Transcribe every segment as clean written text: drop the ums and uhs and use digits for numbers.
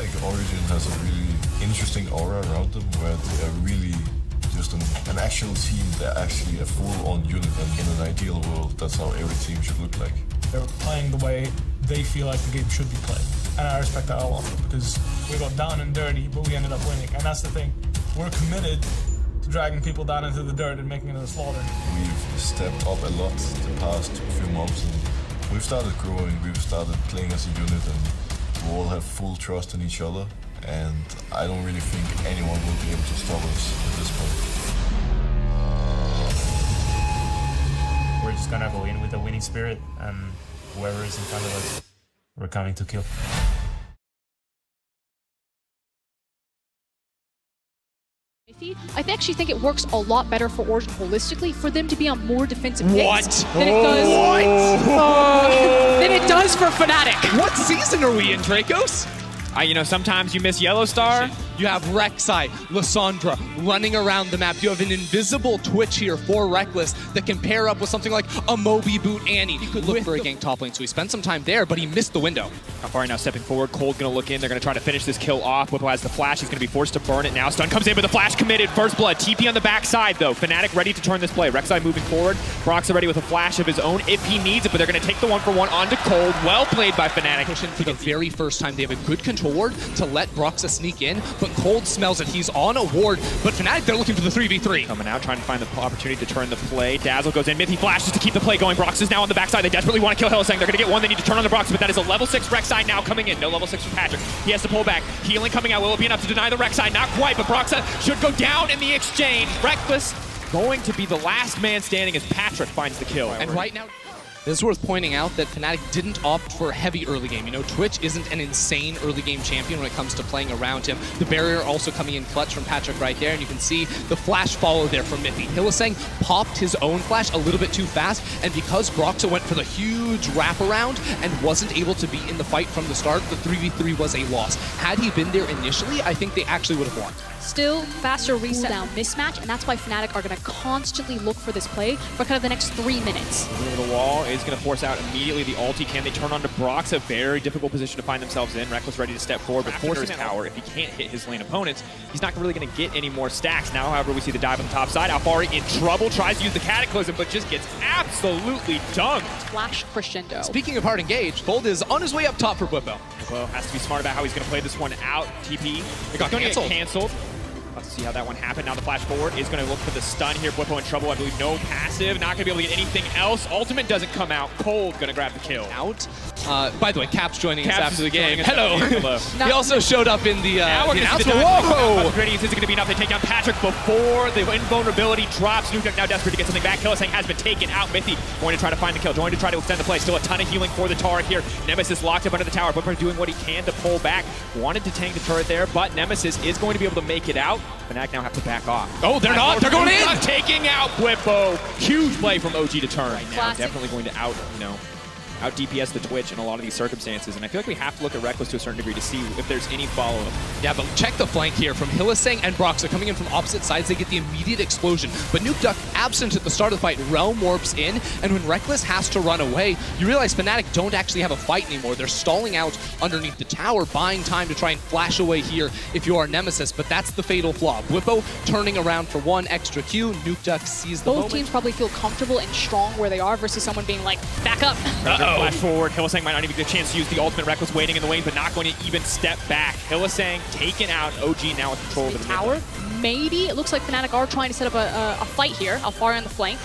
like Origin has a really interesting aura around them where they are really just an actual team. They're actually a full-on unit, and in an ideal world, that's how every team should look like. They're playing the way they feel like the game should be played. And I respect that a lot because we got down and dirty, but we ended up winning. And that's the thing. We're committed to dragging people down into the dirt and making it a slaughter. We've stepped up a lot the past few months, and we've started growing. We've started playing as a unit, and we all have full trust in each other. And I don't really think anyone will be able to stop us at this point. We're just gonna go in with a winning spirit, and whoever is in front of us, we're coming to kill. I actually think it works a lot better for Origin holistically for them to be on more defensive picks than it does than it does for Fnatic. What season are we in, Dracos? You know, sometimes you miss Yellow Star. You have Rek'Sai, Lissandra running around the map. You have an invisible Twitch here for Rekkles that can pair up with something like a Moby Boot Annie. He could look for a gank top lane, so he spent some time there, but he missed the window. Alphari now stepping forward. Cold gonna look in. They're gonna try to finish this kill off. Whippo has the flash. He's gonna be forced to burn it now. Stun comes in, but the flash committed. First blood. TP on the backside, though. Fnatic ready to turn this play. Rek'Sai moving forward. Broxah ready with a flash of his own if he needs it, but they're gonna take the 1-for-1 onto Cold. Well played by Fnatic. Push in for the very first time. They have a good control ward to let Broxah sneak in, but Cold smells it. He's on a ward, but Fnatic, they're looking for the 3v3. Coming out, trying to find the opportunity to turn the play. Dazzle goes in, Mithy flashes to keep the play going. Broxah's now on the backside. They desperately want to kill Hylissang. They're going to get one. They need to turn on the Broxah, but that is a level 6 Rek'Sai now coming in. No level 6 for Patrick. He has to pull back. Healing coming out. Will it be enough to deny the Rek'Sai? Not quite, but Broxah should go down in the exchange. Rekkles going to be the last man standing as Patrick finds the kill. And right now, it is worth pointing out that Fnatic didn't opt for a heavy early game. You know, Twitch isn't an insane early game champion when it comes to playing around him. The barrier also coming in clutch from Patrick right there, and you can see the flash follow there from Mithy. Hylissang popped his own flash a little bit too fast, and because Broxah went for the huge wraparound and wasn't able to be in the fight from the start, the 3v3 was a loss. Had he been there initially, I think they actually would have won. Still faster reset down mismatch, and that's why Fnatic are going to constantly look for this play for kind of the next 3 minutes. Over the wall is going to force out immediately the ulti. Can they turn on to Broxah? A very difficult position to find themselves in. Rekkles ready to step forward, but forcing his power. If he can't hit his lane opponents, he's not really going to get any more stacks. Now, however, we see the dive on the top side. Alphari in trouble, tries to use the Cataclysm, but just gets absolutely dunked. Flash Crescendo. Speaking of hard engaged, Cold is on his way up top for Whippo. Whippo has to be smart about how he's going to play this one out. TP. It got canceled. Let's see how that one happened. Now the flash forward is going to look for the stun here. Whippo in trouble. I believe no passive. Not going to be able to get anything else. Ultimate doesn't come out. Cold going to grab the kill. Out. By the way, Caps joining us after the game. Hello. He also showed up in the announcement. Whoa! Gradients isn't going to be enough. They take down Patrick before the invulnerability drops. Nukeduck now desperate to get something back. Hylissang has been taken out. Mithy going to try to find the kill. Going to try to extend the play. Still a ton of healing for the turret here. Nemesis locked up under the tower. Whippo doing what he can to pull back. Wanted to tank the turret there, but Nemesis is going to be able to make it out. Fnatic now have to back off. Oh, they're not. They're going in. Taking out Whippo. Huge play from OG to turn. Right now, definitely going to out DPS the Twitch in a lot of these circumstances, and I feel like we have to look at Rekkles to a certain degree to see if there's any follow-up. Yeah, but check the flank here from Hylissang and Broxah coming in from opposite sides. They get the immediate explosion, but Nukeduck absent at the start of the fight. Realm warps in, and when Rekkles has to run away, you realize Fnatic don't actually have a fight anymore. They're stalling out underneath the tower, buying time to try and flash away here if you are Nemesis, but that's the fatal flaw. Whippo turning around for one extra Q. Nukeduck sees the moment. Both teams probably feel comfortable and strong where they are versus someone being like, back up. Flash forward. Hylissang might not even get a chance to use the ultimate. Rekkles waiting in the lane, but not going to even step back. Hylissang taken out. OG now with control over the tower. Maybe it looks like Fnatic are trying to set up a fight here. Alphari on the flank.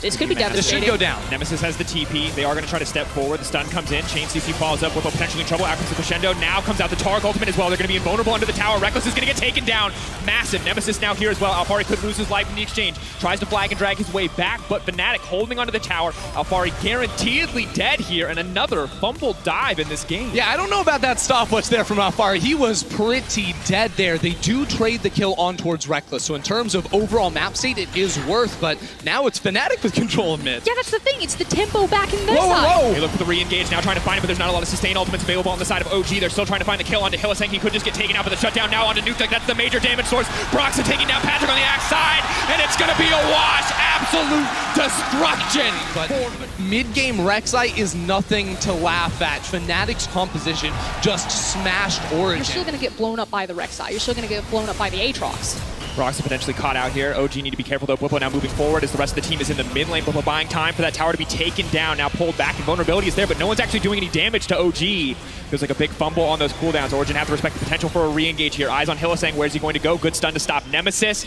This could be devastating. This should go down. Nemesis has the TP. They are going to try to step forward. The stun comes in. Chain CC follows up. Whippo potentially in trouble. Out comes the crescendo. Now comes out the Targ ultimate as well. They're going to be invulnerable under the tower. Rekkles is going to get taken down. Massive. Nemesis now here as well. Alphari could lose his life in the exchange. Tries to flag and drag his way back, but Fnatic holding onto the tower. Alphari guaranteedly dead here, and another fumbled dive in this game. Yeah, I don't know about that stopwatch there from Alphari. He was pretty dead there. They do trade the kill on towards Rekkles, so in terms of overall map state, it is worth, but now it's Fnatic with control in mid. Yeah, that's the thing. It's the tempo back in their Whoa, side. whoa! They look for the re-engage, now trying to find it, but there's not a lot of sustained ultimates available on the side of OG. They're still trying to find the kill onto Hylissang. He could just get taken out, but the shutdown now onto Nukeduck. That's the major damage source. Broxah taking down Patrick on the axe side, and it's gonna be a wash. Absolute destruction. But mid-game Rek'Sai is nothing to laugh at. Fnatic's composition just smashed Origin. You're still going to get blown up by the Rek'Sai. You're still going to get blown up by the Aatrox. Broxah potentially caught out here. OG need to be careful though. Bwipo now moving forward as the rest of the team is in the mid lane. Bwipo buying time for that tower to be taken down. Now pulled back and vulnerability is there, but no one's actually doing any damage to OG. Feels like a big fumble on those cooldowns. Origin have to respect the potential for a re-engage here. Eyes on Hylissang. Where's he going to go? Good stun to stop Nemesis.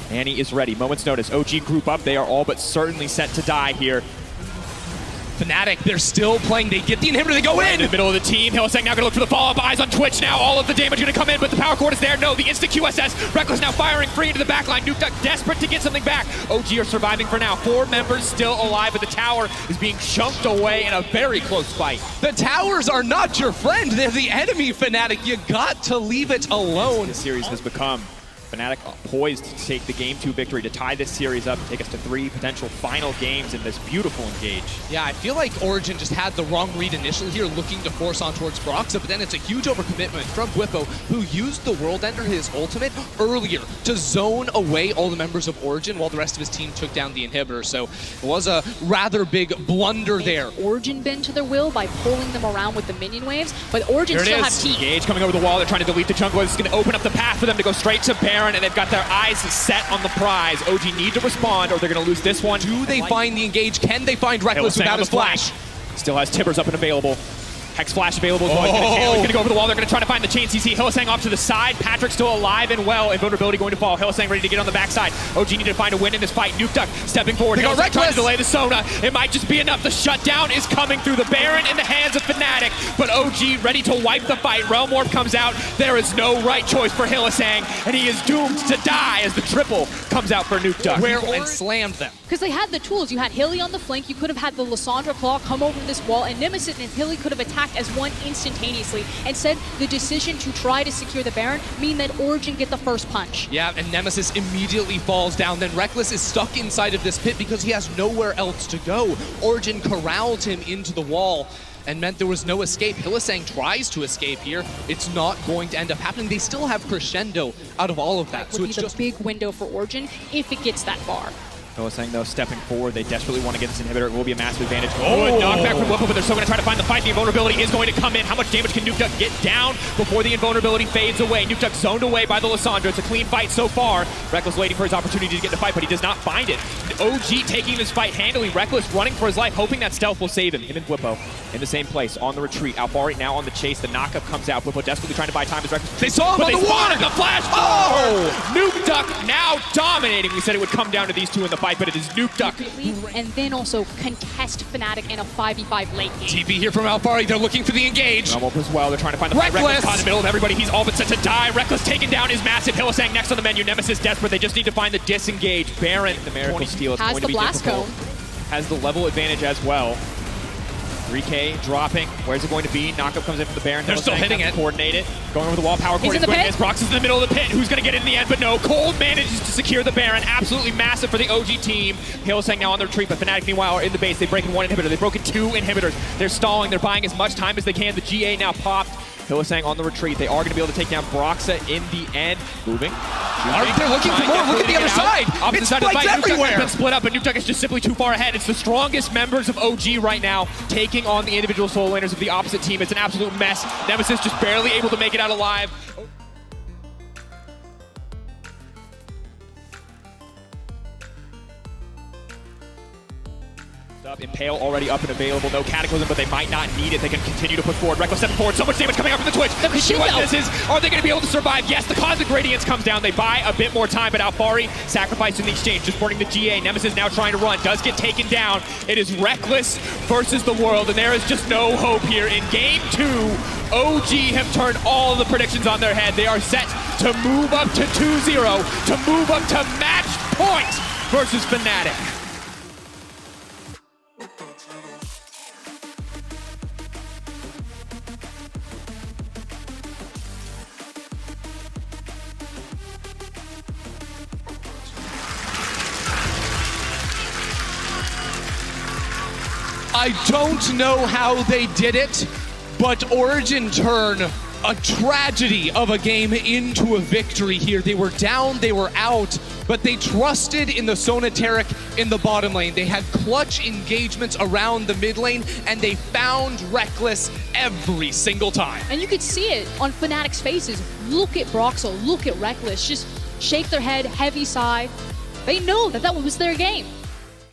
Annie is ready. Moment's notice. OG group up. They are all but certainly set to die here. Fnatic, they're still playing. They get the inhibitor, they go in! In the middle of the team, Hylissang now gonna look for the follow-up. Eyes on Twitch now. All of the damage gonna come in, but the power cord is there. No, the instant QSS. Rekkles now firing free into the backline. Nukeduck desperate to get something back. OG are surviving for now. 4 members still alive, but the tower is being chunked away in a very close fight. The towers are not your friend. They're the enemy, Fnatic. You got to leave it alone. This series has become Fnatic poised to take the Game 2 victory, to tie this series up, and take us to 3 potential final games in this beautiful engage. Yeah, I feel like Origin just had the wrong read initially here, looking to force on towards Broxah, but then it's a huge overcommitment from Bwipo, who used the World Ender, his ultimate, earlier to zone away all the members of Origin while the rest of his team took down the inhibitor. So it was a rather big blunder there. Origin bend to their will by pulling them around with the minion waves, but Origin Here it still is. have teeth. Engage coming over the wall. They're trying to delete the jungle. This is going to open up the path for them to go straight to Baron, and they've got their eyes set on the prize. OG need to respond, or they're going to lose this one. Do they find the engage? Can they find Rekkles without his flash? Still has Tibbers up and available. Hex Flash available as well. He's going to go over the wall. They're going to try to find the chain CC. Hylissang off to the side. Patrick still alive and well. Invulnerability going to fall. Hylissang ready to get on the backside. OG need to find a win in this fight. Nukeduck stepping forward. Hylissang trying to delay the Sona. It might just be enough. The shutdown is coming through. The Baron in the hands of Fnatic. But OG ready to wipe the fight. Realm Warp comes out. There is no right choice for Hylissang. And he is doomed to die as the triple comes out for Nukeduck. And slammed them. Because they had the tools. You had Hilly on the flank. You could have had the Lissandra Claw come over this wall, and Nemesis and Hilly could have attacked as one instantaneously. Instead, the decision to try to secure the Baron mean that Origin get the first punch. Yeah, and Nemesis immediately falls down. Then Rekkles is stuck inside of this pit because he has nowhere else to go. Origin corralled him into the wall and meant there was no escape. Hylissang tries to escape here. It's not going to end up happening. They still have Crescendo out of all of that. So it's just a big window for Origin if it gets that far. Hylissang, though, stepping forward. They desperately want to get this inhibitor. It will be a massive advantage. Good knockback from Bwipo, but they're still going to try to find the fight. The invulnerability is going to come in. How much damage can Nukeduck get down before the invulnerability fades away? Nukeduck zoned away by the Lissandra. It's a clean fight so far. Rekkles waiting for his opportunity to get in the fight, but he does not find it. OG taking this fight handily. Rekkles running for his life, hoping that stealth will save him. Him and Bwipo in the same place, on the retreat. Alfari now on the chase. The knockup comes out. Bwipo desperately trying to buy time as Rekkles. They saw him but on the wall! The flash forward. Nukeduck now dominating. We said it would come down to these two in the fight, but it is Nukeduck. And then also contest Fnatic in a 5v5 late game. TP here from Alfari. They're looking for the engage. Realm Warp as well. They're trying to find the fight. Rekkles caught in the middle of everybody. He's all but set to die. Rekkles taken down is massive. Hylissang next on the menu. Nemesis desperate. They just need to find the disengage. Baron, the Miracle Steal. Has the blast cone. Has the level advantage as well. 3K dropping. Where's it going to be? Knockup comes in for the Baron. They're still hitting it. Coordinate it. Going over the wall. Power cord is in the pit. Brox is in the middle of the pit. Who's going to get it in the end? But no. Cold manages to secure the Baron. Absolutely massive for the OG team. Hylissang now on their retreat, but Fnatic meanwhile are in the base. They've broken 1 inhibitor. They've broken 2 inhibitors. They're stalling. They're buying as much time as they can. The GA now popped. Hylissang on the retreat. They are going to be able to take down Broxah in the end. Moving. They're looking for more. Look at the other side. Opposite It's side of the fights fight. everywhere. Nukeduck has been split up, but Nukeduck is just simply too far ahead. It's the strongest members of OG right now taking on the individual soul laners of the opposite team. It's an absolute mess. Nemesis just barely able to make it out alive. Impale already up and available. No Cataclysm, but they might not need it. They can continue to push forward. Rekkles stepping forward. So much damage coming out from the Twitch. The issue with this is, are they going to be able to survive? Yes, the Cosmic Radiance comes down. They buy a bit more time, but Alfari sacrificed in the exchange, just burning the GA. Nemesis now trying to run. Does get taken down. It is Rekkles versus the world, and there is just no hope here. In Game 2, OG have turned all the predictions on their head. They are set to move up to 2-0, to move up to match point versus Fnatic. I don't know how they did it, but Origin turn a tragedy of a game into a victory here. They were down, they were out, but they trusted in the Sonateric in the bottom lane. They had clutch engagements around the mid lane, and they found Reckless every single time. And you could see it on Fnatic's faces. Look at Broxel, look at Reckless, just shake their head, heavy sigh. They know that that was their game.